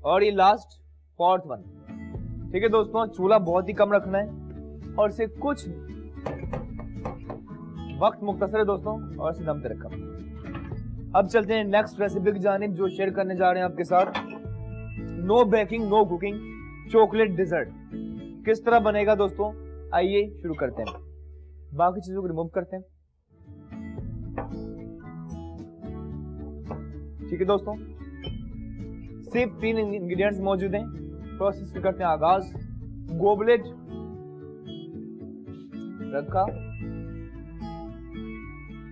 और ये last fourth one. ठीक है दोस्तों, चूल्हा बहुत ही कम रखना है और इसे कुछ वक्त मुख्तसर है दोस्तों, और इसे दम पे रखा। अब चलते हैं नेक्स्ट रेसिपी की जानिब जो शेयर करने जा रहे हैं आपके साथ। No baking no cooking chocolate dessert किस तरह बनेगा दोस्तों, आइए शुरू करते हैं। बाकी चीजों को रिमूव करते हैं। ठीक है दोस्तों, सिर्फ 3 इंग्रेडिएंट्स मौजूद हैं। प्रोसेस करते हैं आगाज। गोबलेट रखा।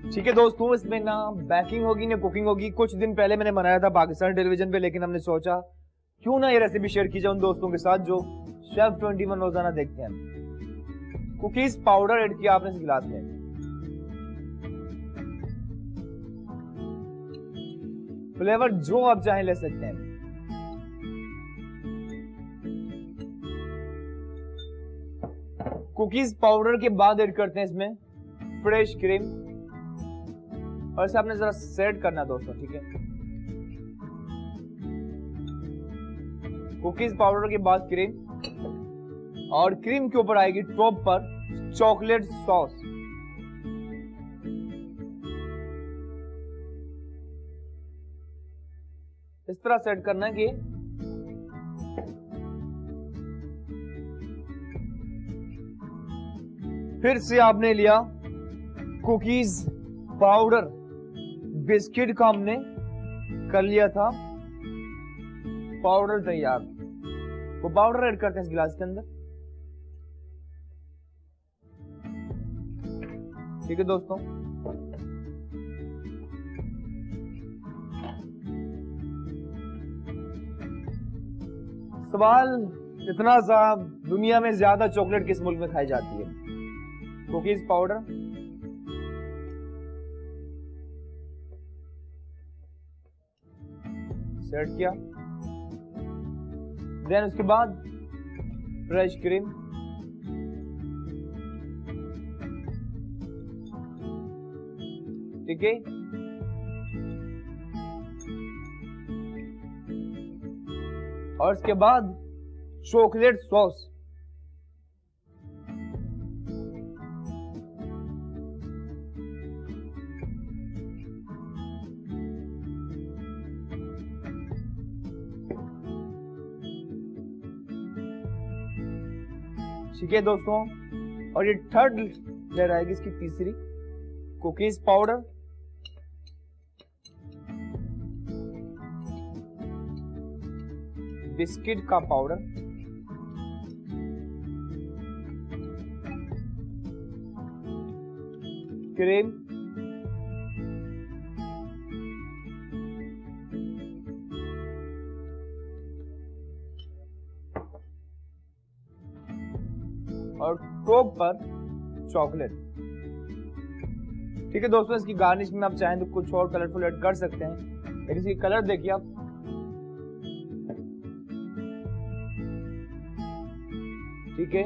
ठीक है दोस्तों, इसमें ना बेकिंग होगी ना कुकिंग होगी। कुछ दिन पहले मैंने बनाया था पाकिस्तान टेलीविजन पे, लेकिन हमने सोचा क्यों ना ये रेसिपी शेयर की जाए उन दोस्तों के साथ जो शेफ 21 रोजाना देखते हैं। कुकीज पाउडर ऐड किया आपने इस गिलास में। फ्लेवर जो आप चाहे ले सकते हैं। कुकीज पाउडर के बाद ऐड करते हैं इसमें फ्रेश क्रीम, और इसे आपने जरा सेट करना है दोस्तों। ठीक है, कुकीज पाउडर के बाद क्रीम, और क्रीम के ऊपर आएगी टॉप पर चॉकलेट सॉस। इस तरह सेट करना है कि फिर से आपने लिया कुकीज पाउडर, बिस्किट का हमने कर लिया था पाउडर तैयार। वो पाउडर ऐड करते हैं इस गिलास के अंदर। ठीक है दोस्तों, सवाल इतना सा, दुनिया में ज्यादा चॉकलेट किस मुल्क में खाई जाती है? कुकीज पाउडर, सेट किया। देन उसके बाद फ्रेश क्रीम, ठीक है। और इसके बाद चॉकलेट सॉस। ठीक है दोस्तों, और ये थर्ड लेयर आएगी इसकी, तीसरी कुकीज पाउडर, बिस्किट का पाउडर, क्रीम, और टॉप पर चॉकलेट। ठीक है दोस्तों, इसकी गार्निश में आप चाहें तो कुछ और कलरफुल ऐड कर सकते हैं, लेकिन इसकी कलर देखिए आप। ठीक है,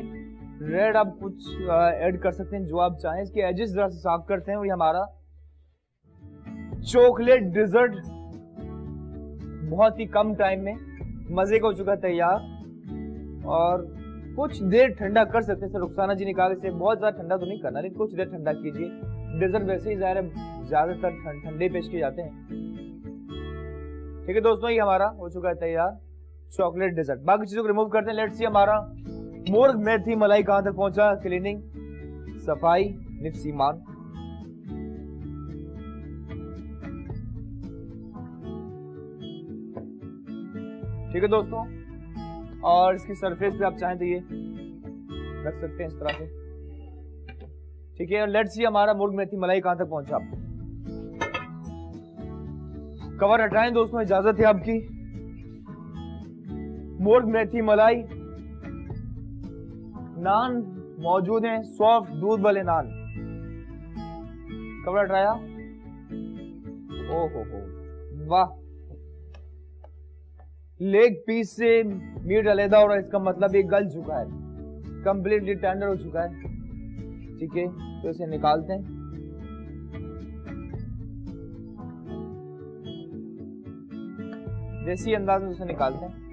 रेड आप कुछ ऐड कर सकते हैं जो आप चाहें। इसके एजेस जरा से साफ करते हैं, और ये हमारा चॉकलेट डिजर्ट बहुत ही कम टाइम में मजे का हो चुका है तैयार। और कुछ देर ठंडा कर सकते हैं। रुखसाना जी ने कहा इसे बहुत ज्यादा ठंडा तो नहीं करना, लेकिन कुछ देर ठंडा कीजिए। डेजर्ट वैसे ही ज्यादातर ठंडे पेश किए जाते हैं। ठीक है दोस्तों, ये हमारा हो चुका है तैयार चॉकलेट डेजर्ट। बाकी चीजों को रिमूव करते हैं। लेट्स सी हमारा मुर्ग मेथी मलाई कहां तक पहुंचा। क्लीनिंग, सफाई, निफ्सीमान। ठीक है दोस्तों, और इसकी सरफेस पे आप चाहें तो ये रख सकते हैं इस तरह से। ठीक है, लेट्स सी हमारा मुर्ग मेथी मलाई कहां तक पहुंचा। कवर हटाएं दोस्तों, इजाजत है आपकी। मुर्ग मेथी मलाई नान मौजूद हैं, सॉफ्ट दूध वाले नान। कवर हटाया। ओहो हो, वाह। लेग पीस से मीट अलहदा हो रहा है, इसका मतलब ये गल चुका है, कंप्लीटली टेंडर हो चुका है। ठीक है, तो इसे निकालते हैं। देसी अंदाज में उसे निकालते हैं।